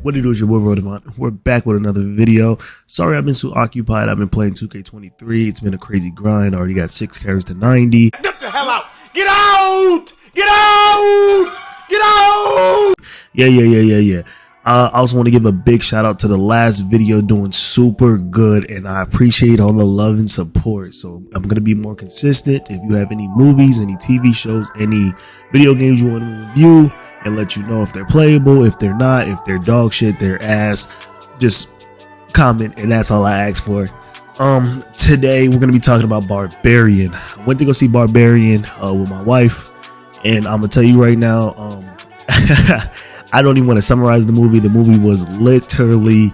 What it is, your boy Rodemont. We're back with another video. Sorry I've been so occupied. I've been playing 2K23. It's been a crazy grind. I already got 6 carries to 90. Get the hell out! Get out! Get out! Get out! Yeah. I also want to give a big shout out to the last video, doing super good, and I appreciate all the love and support. So I'm going to be more consistent. If you have any movies, any TV shows, any video games you want to review, and let you know if they're playable, if they're not, if they're dog shit, they're ass, just comment, and that's all I ask for. Today we're gonna be talking about Barbarian. I went to go see Barbarian with my wife, and I'm gonna tell you right now, I don't even want to summarize the movie. The movie was literally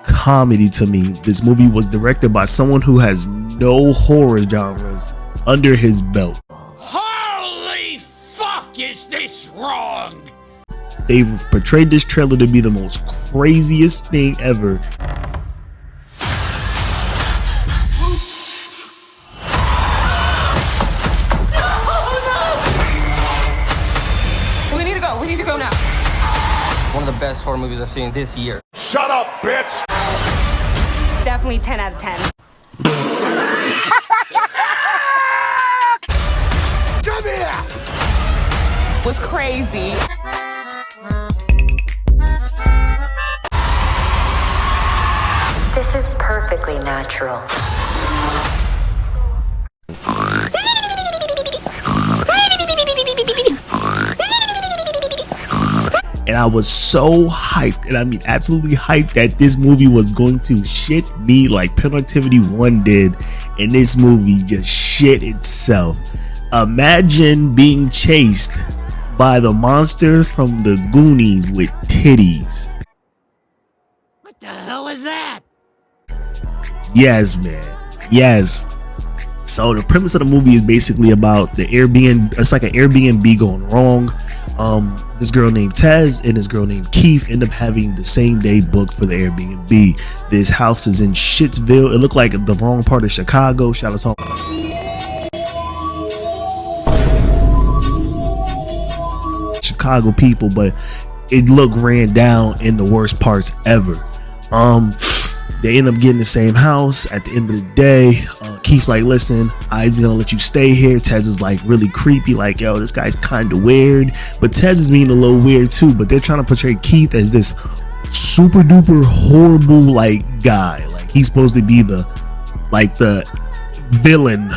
comedy to me. This movie was directed by someone who has no horror genres under his belt. Holy fuck, is this wrong? They've portrayed this trailer to be the most craziest thing ever. Oh, no! We need to go now. One of the best horror movies I've seen this year. Shut up, bitch! Definitely 10 out of 10. Come here! Was crazy. This is perfectly natural. And I was so hyped, and I mean absolutely hyped, that this movie was going to shit me like Penalty 1 did, and this movie just shit itself. Imagine being chased by the monster from the Goonies with titties. What the hell is that? Yes, man. Yes. So the premise of the movie is basically about the Airbnb. It's like an Airbnb going wrong. This girl named Tez and this girl named Keith end up having the same day booked for the Airbnb. This house is in Shitsville. It looked like the wrong part of Chicago. Shout out to Chicago people, but it looked ran down in the worst parts ever. They end up getting the same house. At the end of the day, Keith's like, listen, I'm gonna let you stay here. Tez is like really creepy, like, yo, this guy's kind of weird, but Tez is being a little weird too. But they're trying to portray Keith as this super duper horrible like guy, like he's supposed to be the villain.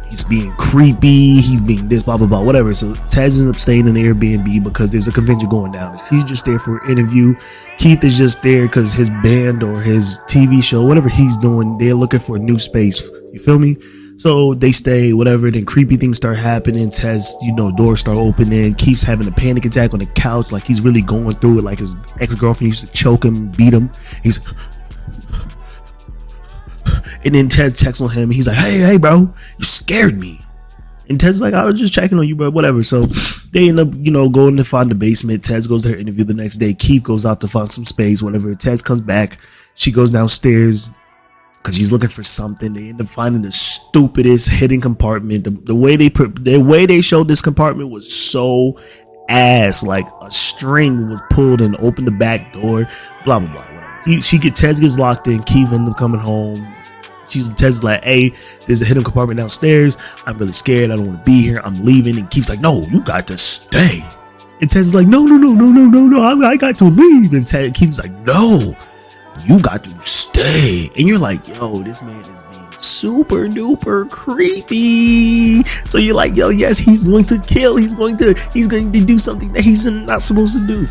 He's being creepy, he's being this, blah blah blah, whatever. So Tez ends up staying in the Airbnb because there's a convention going down. He's just there for an interview. Keith is just there because his band or his TV show, whatever he's doing, they're looking for a new space. You feel me? So they stay, whatever. Then creepy things start happening. Tez, doors start opening. Keith's having a panic attack on the couch, like he's really going through it. Like his ex-girlfriend used to choke him, beat him. And then Tez checks on him. He's like, hey, bro, you scared me. And Tez's like, I was just checking on you, bro, whatever. So they end up, going to find the basement. Tez goes to her interview the next day. Keith goes out to find some space, whatever. Tez comes back. She goes downstairs because she's looking for something. They end up finding the stupidest hidden compartment. The way they showed this compartment was so ass. Like a string was pulled and opened the back door. Blah, blah, blah. Whatever. Tez gets locked in. Keith ends up coming home. Tez's like, hey, there's a hidden compartment downstairs. I'm really scared. I don't want to be here. I'm leaving. And Keith's like, no, you got to stay. And Tez's like, no, I got to leave. And Keith's like, no, you got to stay. And you're like, yo, this man is being super duper creepy. So you're like, yo, yes, he's going to kill. He's going to do something that he's not supposed to do.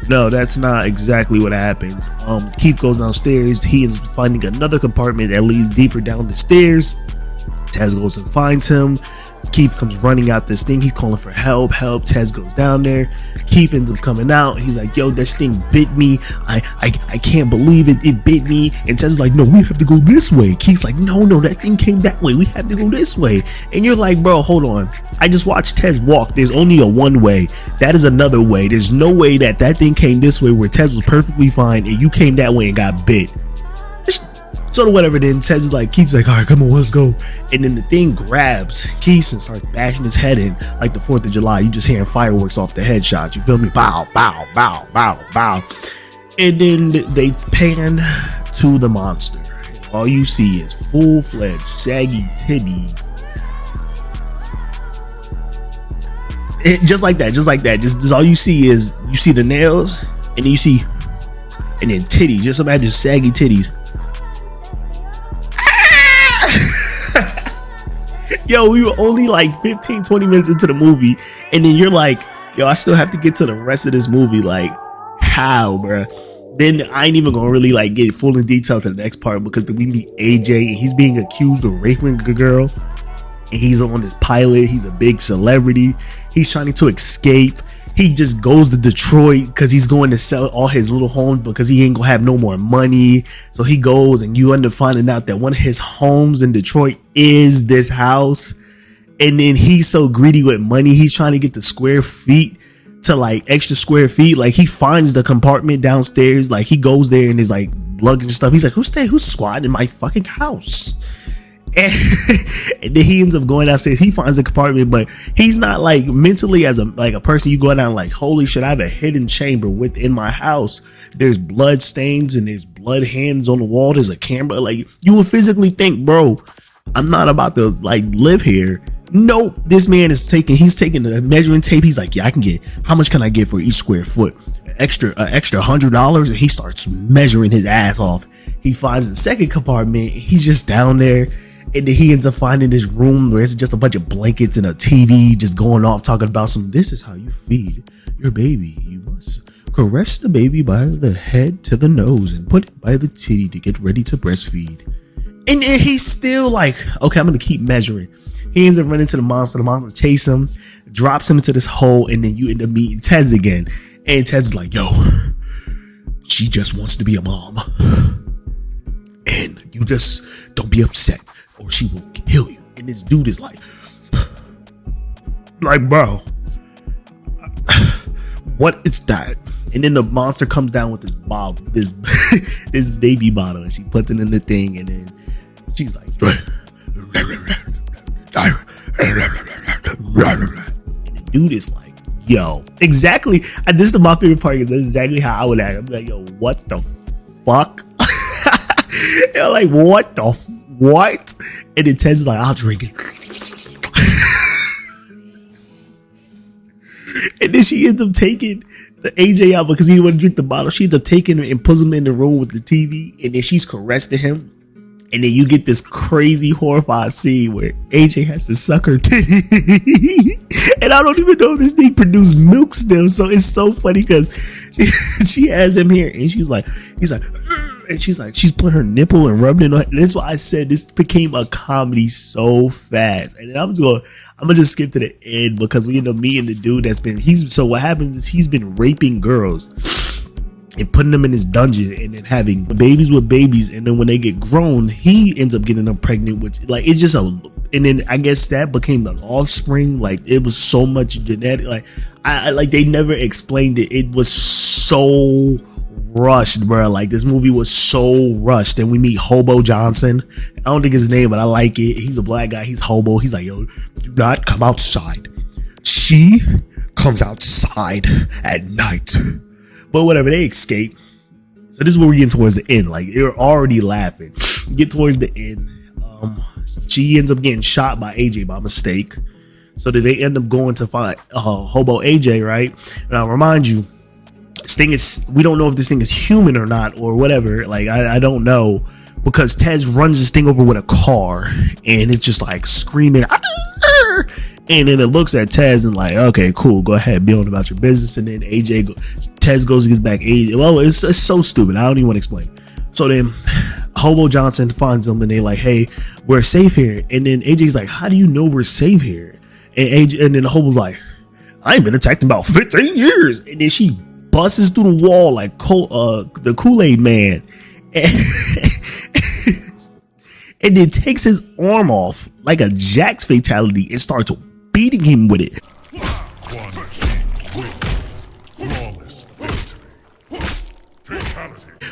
No, that's not exactly what happens. Keith goes downstairs. He is finding another compartment that leads deeper down the stairs. Tez goes and finds him. Keith comes running out this thing. He's calling for help. Tez goes down there. Keith ends up coming out. He's like, yo, this thing bit me. I can't believe it. It bit me. And Tez is like, no, we have to go this way. Keith's like, no, that thing came that way. We have to go this way. And you're like, bro, hold on. I just watched Tez walk. There's only a one way. That is another way. There's no way that thing came this way where Tez was perfectly fine and you came that way and got bit. So whatever, then Tez is like, Keith's like, all right, come on, let's go. And then the thing grabs Keith and starts bashing his head in like the 4th of July. You just hearing fireworks off the headshots. You feel me? Bow, bow, bow, bow, bow. And then they pan to the monster. All you see is full-fledged saggy titties. Just like that. Just all you see is, you see the nails, and then titties. Just imagine saggy titties. Yo, we were only like 15-20 minutes into the movie, and then you're like, yo, I still have to get to the rest of this movie. Like, how, bruh? Then I ain't even gonna really like get full in detail to the next part, because we meet AJ, and he's being accused of raping a girl, and he's on this pilot. He's a big celebrity. He's trying to escape. He just goes to Detroit because he's going to sell all his little homes because he ain't gonna have no more money. So he goes, and you end up finding out that one of his homes in Detroit is this house. And then he's so greedy with money, he's trying to get the square feet to like extra square feet. Like, he finds the compartment downstairs. Like, he goes there and is like luggage stuff. He's like, who's squatting in my fucking house? And then he ends up going downstairs. He finds a compartment, but he's not like mentally as a person. You go down like, holy shit, I have a hidden chamber within my house. There's blood stains and there's blood hands on the wall. There's a camera. Like, you would physically think, bro, I'm not about to like live here. Nope, this man is he's taking the measuring tape. He's like, yeah, I can get, how much can I get for each square foot? Extra $100. And he starts measuring his ass off. He finds the second compartment. He's just down there. And then he ends up finding this room where it's just a bunch of blankets and a TV just going off, talking about this is how you feed your baby. You must caress the baby by the head to the nose and put it by the titty to get ready to breastfeed. And then he's still like, okay, I'm going to keep measuring. He ends up running to the monster. The monster chases him, drops him into this hole, and then you end up meeting Tez again. And Tez is like, yo, she just wants to be a mom. And you just don't be upset, or she will kill you. And this dude is like, bro, what is that? And then the monster comes down with this this baby bottle, and she puts it in the thing, and then she's like, and the dude is like, yo, exactly. And this is my favorite part, because this is exactly how I would act. I'm like, yo, what the fuck? They're like, what? And then Ted's like, I'll drink it. And then she ends up taking the AJ out because he didn't want to drink the bottle. She ends up taking him and puts him in the room with the TV, and then she's caressing him. And then you get this crazy horrified scene where AJ has to suck her titty. And I don't even know if this thing produced milk still. So it's so funny because she has him here, and he's like, and she's putting her nipple and rubbing it on. That's why I said this became a comedy so fast. And then I'm gonna just skip to the end, because we end up meeting the dude so what happens is he's been raping girls and putting them in his dungeon, and then having babies with babies, and then when they get grown, he ends up getting them pregnant, which like it's just and then I guess that became an offspring. Like, it was so much genetic. Like, I like, they never explained it. It was so rushed, bro. Like, this movie was so rushed. And we meet Hobo Johnson. I don't think his name, but I like it. He's a black guy. He's hobo. He's like, yo, do not come outside. She comes outside at night. But whatever, they escape. So this is where we're getting towards the end. Like, you're already laughing. Get towards the end. She ends up getting shot by AJ by mistake. So that they end up going to find Hobo AJ, right? And I'll remind you, this thing is, we don't know if this thing is human or not, or whatever. Like, I don't know, because Tez runs this thing over with a car, and it's just like screaming. And then it looks at Tez and like, okay, cool, go ahead, be on about your business. And then Tez goes and gets back AJ. Well, it's so stupid. I don't even want to explain. So then Hobo Johnson finds them, and they like, hey, we're safe here. And then AJ's like, how do you know we're safe here? And then the Hobo's like, I ain't been attacked in about 15 years. And then she busts through the wall like the Kool-Aid man. And then takes his arm off like a Jax fatality and starts beating him with it.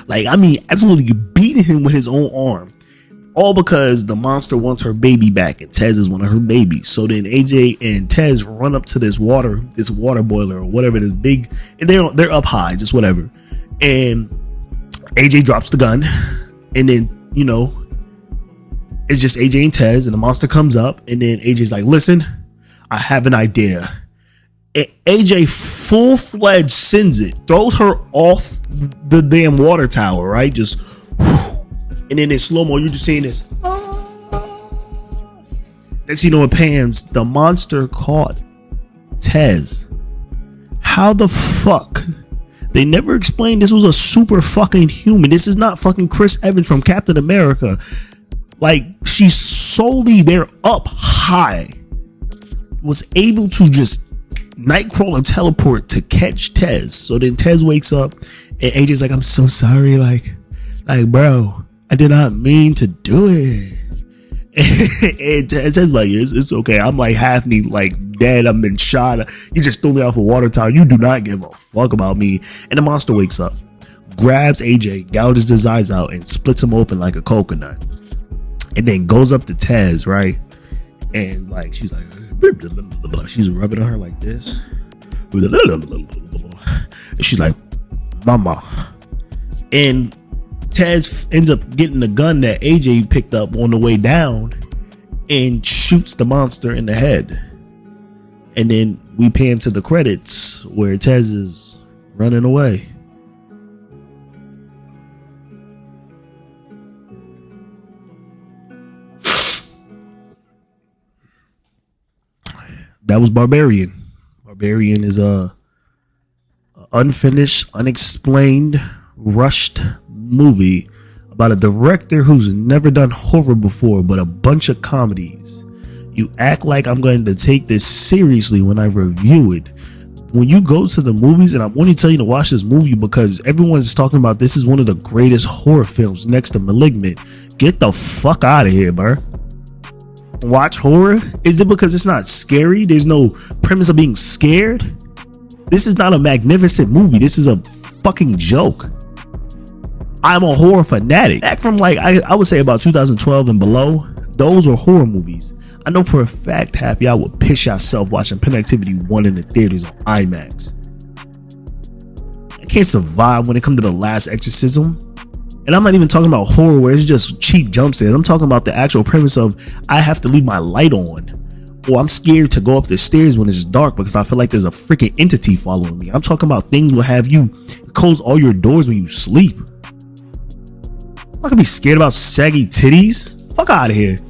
Like, I mean, absolutely beating him with his own arm. All because the monster wants her baby back, and Tez is one of her babies. So then AJ and Tez run up to this water boiler or whatever, this big, and they're up high, just whatever. And AJ drops the gun, and then, you know, it's just AJ and Tez, and the monster comes up, and then AJ's like, listen, I have an idea. And AJ full-fledged sends it, throws her off the damn water tower, right? Just, and then in slow-mo, you're just seeing this. Next thing you know, it pans, the monster caught Tez. How the fuck? They never explained this was a super fucking human. This is not fucking Chris Evans from Captain America. Like, she's solely there up high. Was able to just Nightcrawler teleport to catch Tez. So then Tez wakes up and AJ's like, I'm so sorry. Like bro, I did not mean to do it. And Tez's like, it's okay. I'm like half like dead. I've been shot. You just threw me off a water tower. You do not give a fuck about me. And the monster wakes up, grabs AJ, gouges his eyes out, and splits him open like a coconut. And then goes up to Tez, right? And like, she's like, she's rubbing on her like this. And she's like, mama. And Tez ends up getting the gun that AJ picked up on the way down and shoots the monster in the head. And then we pan to the credits where Tez is running away. That was Barbarian. Barbarian is a unfinished, unexplained, rushed movie about a director who's never done horror before, but a bunch of comedies. You act like I'm going to take this seriously when I review it. When you go to the movies, and I'm only telling you to watch this movie because everyone's talking about this is one of the greatest horror films next to Malignant. Get the fuck out of here, bro. Watch horror? Is it because it's not scary? There's no premise of being scared? This is not a magnificent movie. This is a fucking joke. I'm a horror fanatic. Back from like, I would say about 2012 and below, those were horror movies. I know for a fact half y'all would piss yourself watching Pen Activity 1 in the theaters on IMAX. I can't survive when it comes to The Last Exorcism. And I'm not even talking about horror where it's just cheap jump scares. I'm talking about the actual premise of I have to leave my light on, or I'm scared to go up the stairs when it's dark because I feel like there's a freaking entity following me. I'm talking about things will have you close all your doors when you sleep. I'm not gonna be scared about saggy titties. Fuck out of here.